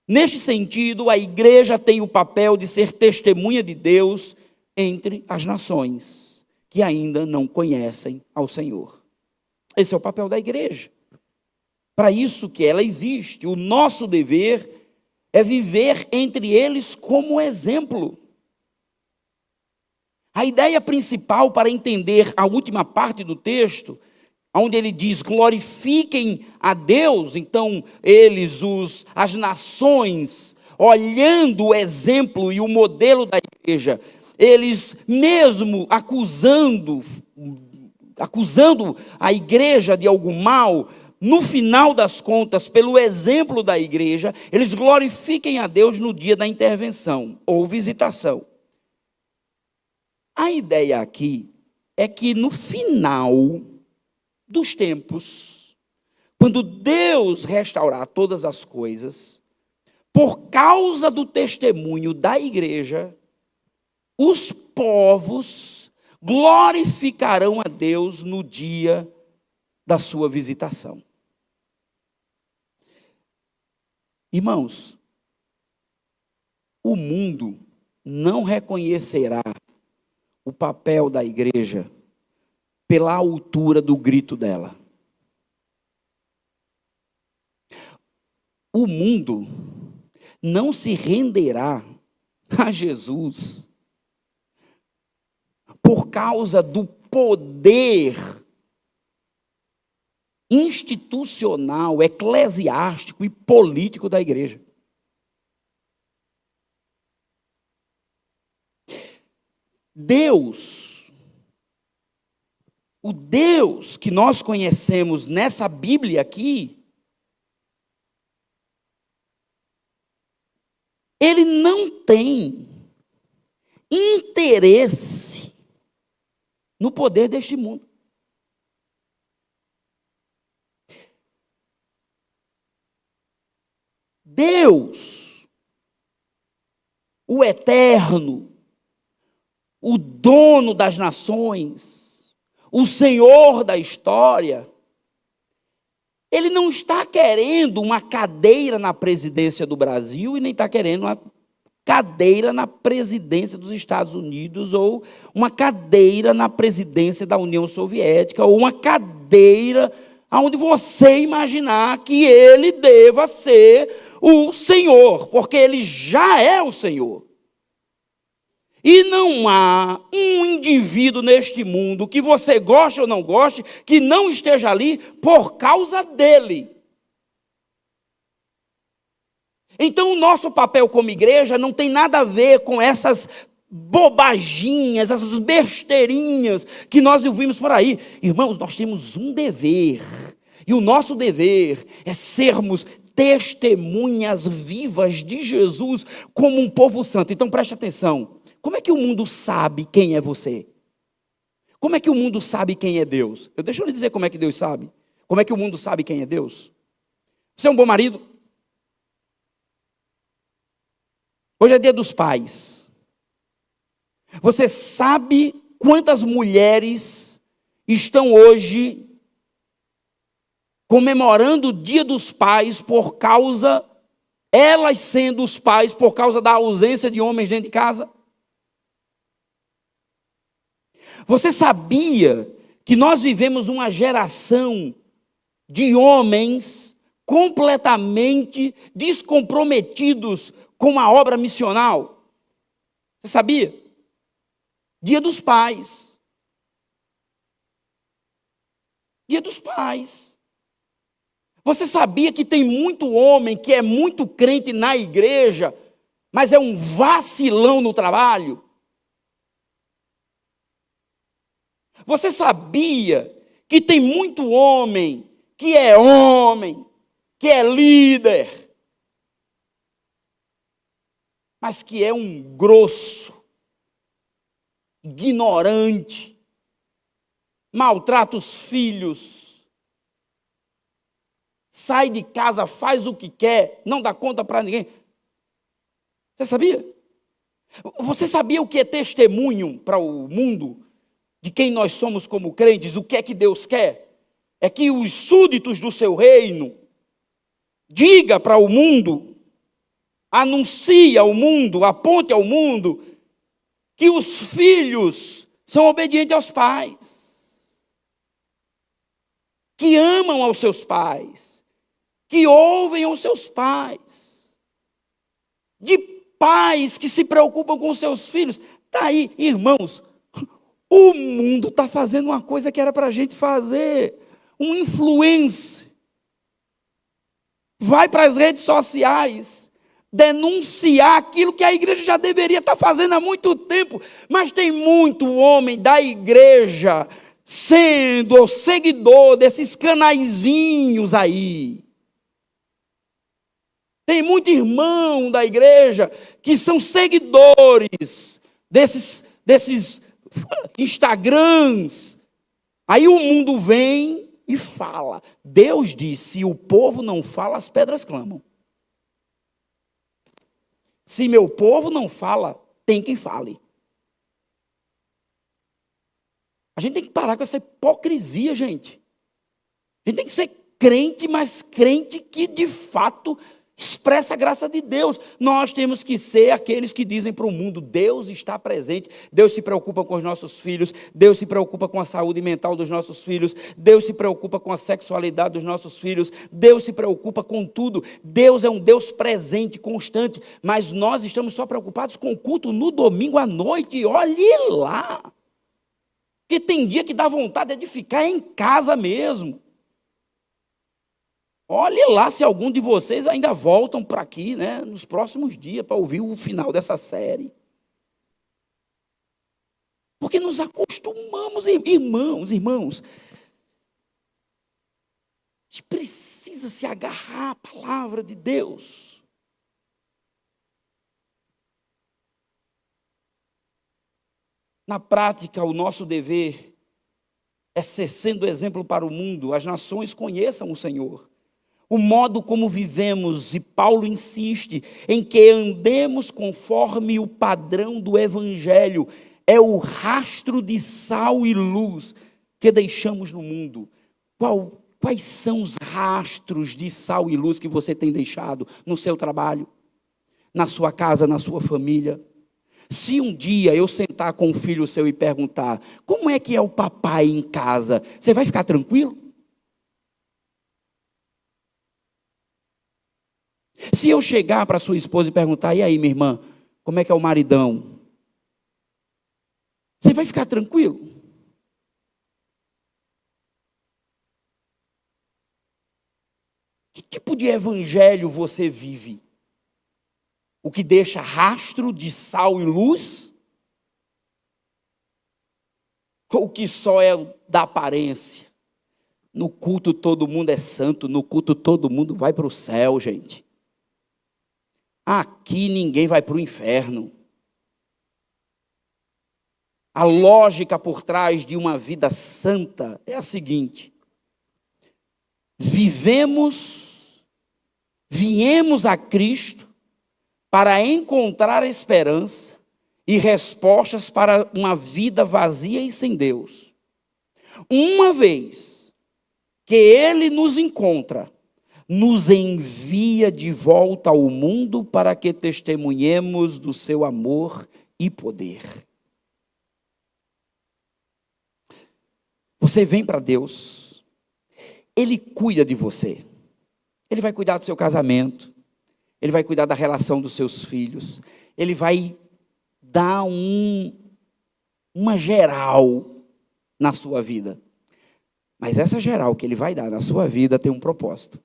Neste sentido, a igreja tem o papel de ser testemunha de Deus entre as nações que ainda não conhecem ao Senhor. Esse é o papel da igreja. Para isso que ela existe. O nosso dever é viver entre eles como exemplo. A ideia principal para entender a última parte do texto, onde ele diz, glorifiquem a Deus, então eles, as nações, olhando o exemplo e o modelo da igreja, eles mesmo acusando a igreja de algum mal, no final das contas, pelo exemplo da igreja, eles glorifiquem a Deus no dia da intervenção ou visitação. A ideia aqui é que no final dos tempos, quando Deus restaurar todas as coisas, por causa do testemunho da igreja, os povos glorificarão a Deus no dia da sua visitação. Irmãos, o mundo não reconhecerá o papel da igreja pela altura do grito dela. O mundo não se renderá a Jesus por causa do poder institucional, eclesiástico e político da igreja. Deus, o Deus que nós conhecemos nessa Bíblia aqui, ele não tem interesse no poder deste mundo. Deus, o eterno, o dono das nações, o Senhor da história, ele não está querendo uma cadeira na presidência do Brasil e nem está querendo uma cadeira na presidência dos Estados Unidos ou uma cadeira na presidência da União Soviética ou uma cadeira onde você imaginar que ele deva ser o Senhor, porque ele já é o Senhor. E não há um indivíduo neste mundo, que você goste ou não goste, que não esteja ali por causa dele. Então, o nosso papel como igreja não tem nada a ver com essas bobaginhas, essas besteirinhas que nós ouvimos por aí. Irmãos, nós temos um dever, e o nosso dever é sermos testemunhas vivas de Jesus como um povo santo. Então, preste atenção. Como é que o mundo sabe quem é você? Como é que o mundo sabe quem é Deus? Deixa eu lhe dizer como é que Deus sabe. Como é que o mundo sabe quem é Deus? Você é um bom marido? Hoje é dia dos pais. Você sabe quantas mulheres estão hoje comemorando o dia dos pais por causa, elas sendo os pais, por causa da ausência de homens dentro de casa? Você sabia que nós vivemos uma geração de homens completamente descomprometidos com a obra missional? Você sabia? Dia dos Pais. Dia dos Pais. Você sabia que tem muito homem que é muito crente na igreja, mas é um vacilão no trabalho? Você sabia que tem muito homem, que é líder, mas que é um grosso, ignorante, maltrata os filhos, sai de casa, faz o que quer, não dá conta para ninguém? Você sabia? Você sabia o que é testemunho para o mundo de quem nós somos como crentes? O que é que Deus quer? É que os súditos do seu reino diga para o mundo, anuncie ao mundo, aponte ao mundo que os filhos são obedientes aos pais, que amam aos seus pais, que ouvem aos seus pais, de pais que se preocupam com os seus filhos. Está aí, irmãos, o mundo está fazendo uma coisa que era para a gente fazer. Um influencer vai para as redes sociais denunciar aquilo que a igreja já deveria estar fazendo há muito tempo, mas tem muito homem da igreja sendo o seguidor desses canaizinhos aí. Tem muito irmão da igreja que são seguidores desses Instagrams. Aí o mundo vem e fala. Deus disse: se o povo não fala, as pedras clamam. Se meu povo não fala, tem quem fale. A gente tem que parar com essa hipocrisia, gente. A gente tem que ser crente, mas crente que de fato expressa a graça de Deus. Nós temos que ser aqueles que dizem para o mundo: Deus está presente, Deus se preocupa com os nossos filhos, Deus se preocupa com a saúde mental dos nossos filhos, Deus se preocupa com a sexualidade dos nossos filhos, Deus se preocupa com tudo. Deus é um Deus presente, constante, mas nós estamos só preocupados com o culto no domingo à noite. Olhe lá, porque tem dia que dá vontade de ficar em casa mesmo. Olhe lá se algum de vocês ainda voltam para aqui, né, nos próximos dias, para ouvir o final dessa série. Porque nos acostumamos, irmãos. A gente precisa se agarrar à palavra de Deus. Na prática, o nosso dever é ser sendo exemplo para o mundo. As nações conheçam o Senhor. O modo como vivemos, e Paulo insiste em que andemos conforme o padrão do Evangelho, é o rastro de sal e luz que deixamos no mundo. Quais são os rastros de sal e luz que você tem deixado no seu trabalho, na sua casa, na sua família? Se um dia eu sentar com um filho seu e perguntar: como é que é o papai em casa? Você vai ficar tranquilo? Se eu chegar para sua esposa e perguntar: e aí, minha irmã, como é que é o maridão? Você vai ficar tranquilo? Que tipo de evangelho você vive? O que deixa rastro de sal e luz? Ou que só é da aparência? No culto todo mundo é santo, no culto todo mundo vai para o céu, gente. Aqui ninguém vai para o inferno. A lógica por trás de uma vida santa é a seguinte: viemos a Cristo para encontrar esperança e respostas para uma vida vazia e sem Deus. Uma vez que Ele nos encontra, nos envia de volta ao mundo para que testemunhemos do seu amor e poder. Você vem para Deus, Ele cuida de você. Ele vai cuidar do seu casamento, Ele vai cuidar da relação dos seus filhos, Ele vai dar uma geral na sua vida. Mas essa geral que Ele vai dar na sua vida tem um propósito.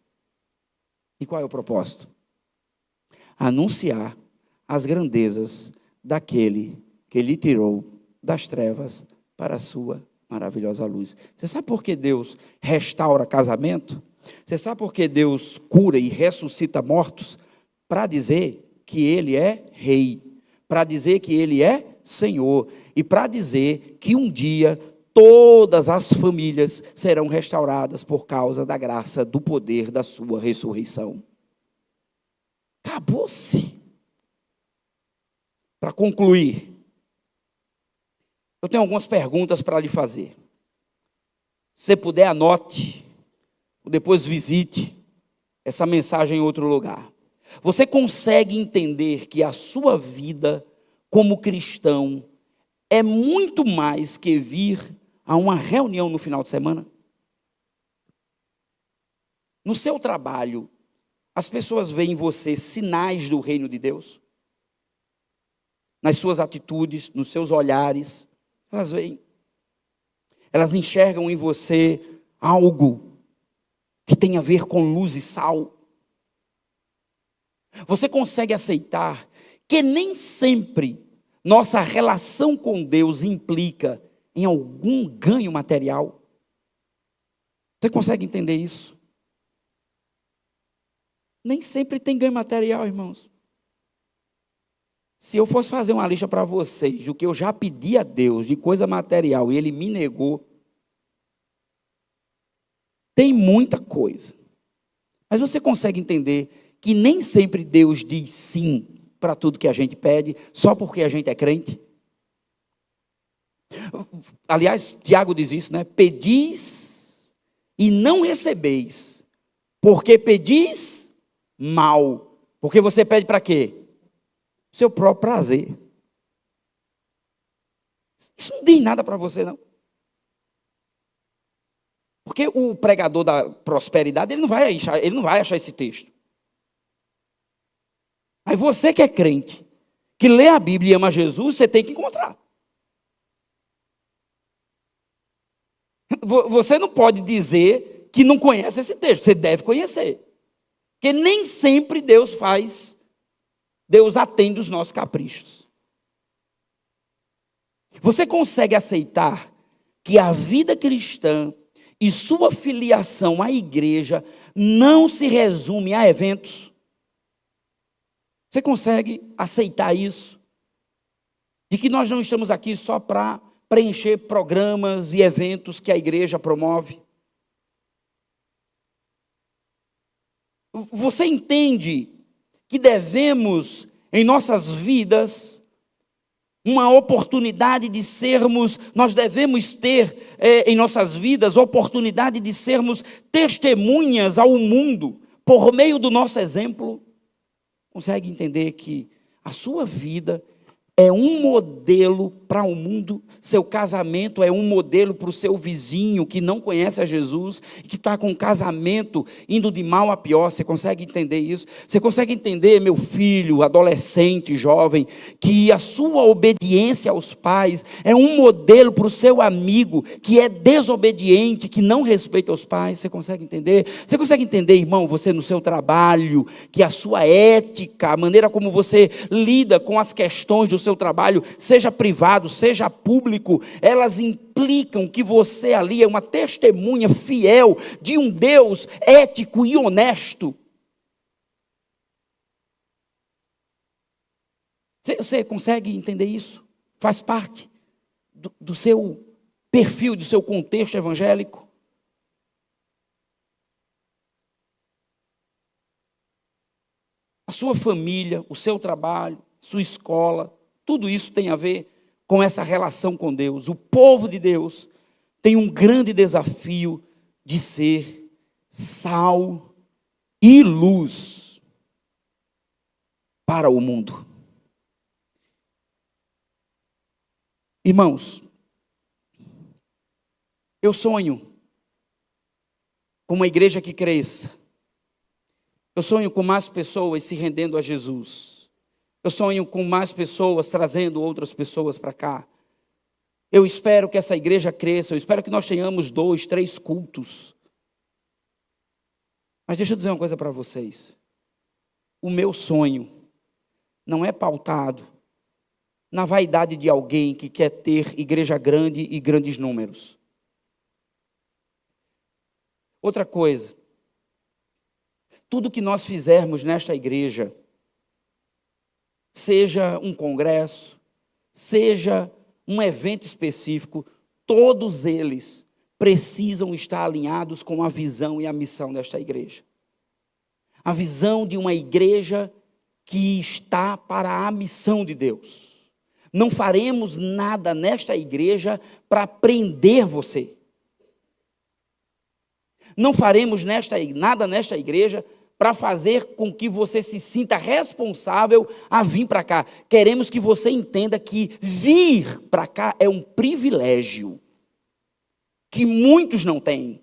E qual é o propósito? Anunciar as grandezas daquele que lhe tirou das trevas para a sua maravilhosa luz. Você sabe por que Deus restaura casamento? Você sabe por que Deus cura e ressuscita mortos? Para dizer que Ele é Rei, para dizer que Ele é Senhor, e para dizer que um dia todas as famílias serão restauradas por causa da graça, do poder da sua ressurreição. Acabou-se. Para concluir, eu tenho algumas perguntas para lhe fazer. Se puder, anote, ou depois visite essa mensagem em outro lugar. Você consegue entender que a sua vida como cristão é muito mais que vir a uma reunião no final de semana? No seu trabalho, as pessoas veem em você sinais do reino de Deus? Nas suas atitudes, nos seus olhares, elas veem. Elas enxergam em você algo que tem a ver com luz e sal. Você consegue aceitar que nem sempre nossa relação com Deus implica em algum ganho material? Você consegue entender isso? Nem sempre tem ganho material, irmãos. Se eu fosse fazer uma lista para vocês do que eu já pedi a Deus de coisa material e Ele me negou, tem muita coisa. Mas você consegue entender que nem sempre Deus diz sim para tudo que a gente pede, só porque a gente é crente? Aliás, Tiago diz isso, né? Pedis e não recebeis, porque pedis mal. Porque você pede para quê? Seu próprio prazer. Isso não diz nada para você, não. Porque o pregador da prosperidade, ele não vai achar esse texto. Mas você que é crente, que lê a Bíblia e ama Jesus, você tem que encontrar. Você não pode dizer que não conhece esse texto, você deve conhecer. Porque nem sempre Deus atende os nossos caprichos. Você consegue aceitar que a vida cristã e sua filiação à igreja não se resume a eventos? Você consegue aceitar isso? De que nós não estamos aqui só para preencher programas e eventos que a igreja promove? Você entende que devemos, em nossas vidas, uma oportunidade de sermos, nós devemos ter em nossas vidas, oportunidade de sermos testemunhas ao mundo, por meio do nosso exemplo? Consegue entender que a sua vida é um modelo para o mundo, seu casamento é um modelo para o seu vizinho que não conhece a Jesus, que está com um casamento indo de mal a pior? Você consegue entender isso? Você consegue entender, meu filho, adolescente, jovem, que a sua obediência aos pais é um modelo para o seu amigo que é desobediente, que não respeita os pais? Você consegue entender? Você consegue entender, irmão, você no seu trabalho, que a sua ética, a maneira como você lida com as questões do seu trabalho, seja privado, seja público, elas implicam que você ali é uma testemunha fiel de um Deus ético e honesto? Você consegue entender isso? Faz parte do seu perfil, do seu contexto evangélico? sua família, o seu trabalho, sua escola, tudo isso tem a ver com essa relação com Deus. O povo de Deus tem um grande desafio de ser sal e luz para o mundo. Irmãos, eu sonho com uma igreja que cresça. Eu sonho com mais pessoas se rendendo a Jesus. Eu sonho com mais pessoas trazendo outras pessoas para cá. Eu espero que essa igreja cresça. Eu espero que nós tenhamos 2, 3 cultos. Mas deixa eu dizer uma coisa para vocês. O meu sonho não é pautado na vaidade de alguém que quer ter igreja grande e grandes números. Outra coisa, tudo que nós fizermos nesta igreja, seja um congresso, seja um evento específico, todos eles precisam estar alinhados com a visão e a missão desta igreja. A visão de uma igreja que está para a missão de Deus. Não faremos nada nesta igreja para prender você. Não faremos nada nesta igreja para fazer com que você se sinta responsável a vir para cá. Queremos que você entenda que vir para cá é um privilégio que muitos não têm.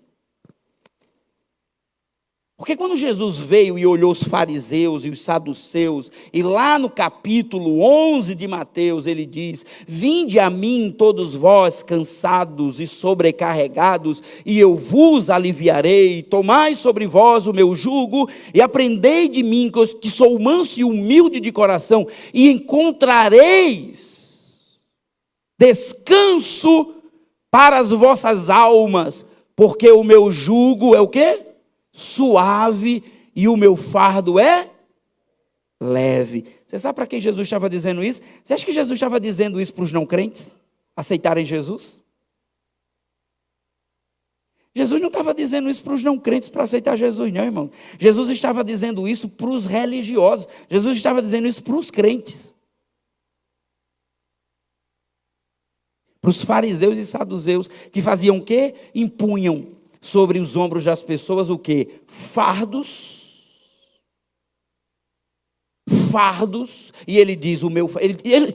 Porque quando Jesus veio e olhou os fariseus e os saduceus, e lá no capítulo 11 de Mateus ele diz: vinde a mim todos vós cansados e sobrecarregados, e eu vos aliviarei. Tomai sobre vós o meu jugo e aprendei de mim, que sou manso e humilde de coração, e encontrareis descanso para as vossas almas, porque o meu jugo é o quê? Suave, e o meu fardo é leve. Você sabe para quem Jesus estava dizendo isso? Você acha que Jesus estava dizendo isso para os não crentes aceitarem Jesus? Jesus não estava dizendo isso para os não crentes para aceitar Jesus, não, irmão. Jesus estava dizendo isso para os religiosos. Jesus estava dizendo isso para os crentes. Para os fariseus e saduceus, que faziam o quê? Impunham sobre os ombros das pessoas o quê? Fardos, e ele diz,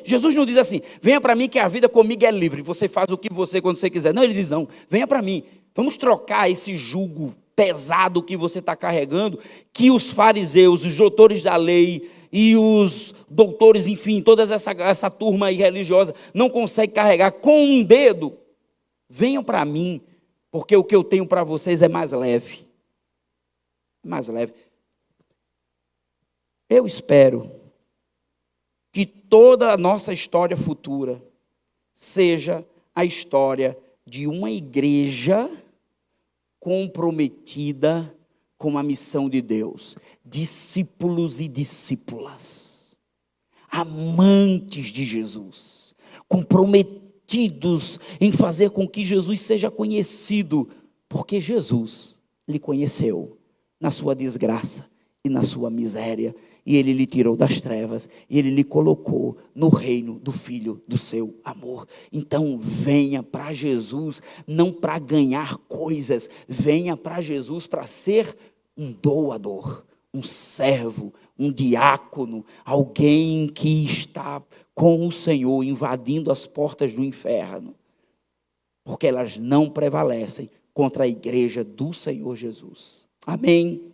Jesus não diz assim, venha para mim que a vida comigo é livre, você faz o que você, quando você quiser. Não, ele diz, não, venha para mim, vamos trocar esse jugo pesado que você está carregando, que os fariseus, os doutores da lei e os doutores, enfim, toda essa turma aí religiosa, não consegue carregar com um dedo. Venham para mim, porque o que eu tenho para vocês é mais leve. Mais leve. Eu espero que toda a nossa história futura seja a história de uma igreja comprometida com a missão de Deus. Discípulos e discípulas. Amantes de Jesus. Comprometidos em fazer com que Jesus seja conhecido, porque Jesus lhe conheceu na sua desgraça e na sua miséria, e ele lhe tirou das trevas, e ele lhe colocou no reino do Filho do seu amor. Então venha para Jesus, não para ganhar coisas, venha para Jesus para ser um doador, um servo, um diácono, alguém que está com o Senhor, invadindo as portas do inferno, porque elas não prevalecem contra a igreja do Senhor Jesus. Amém?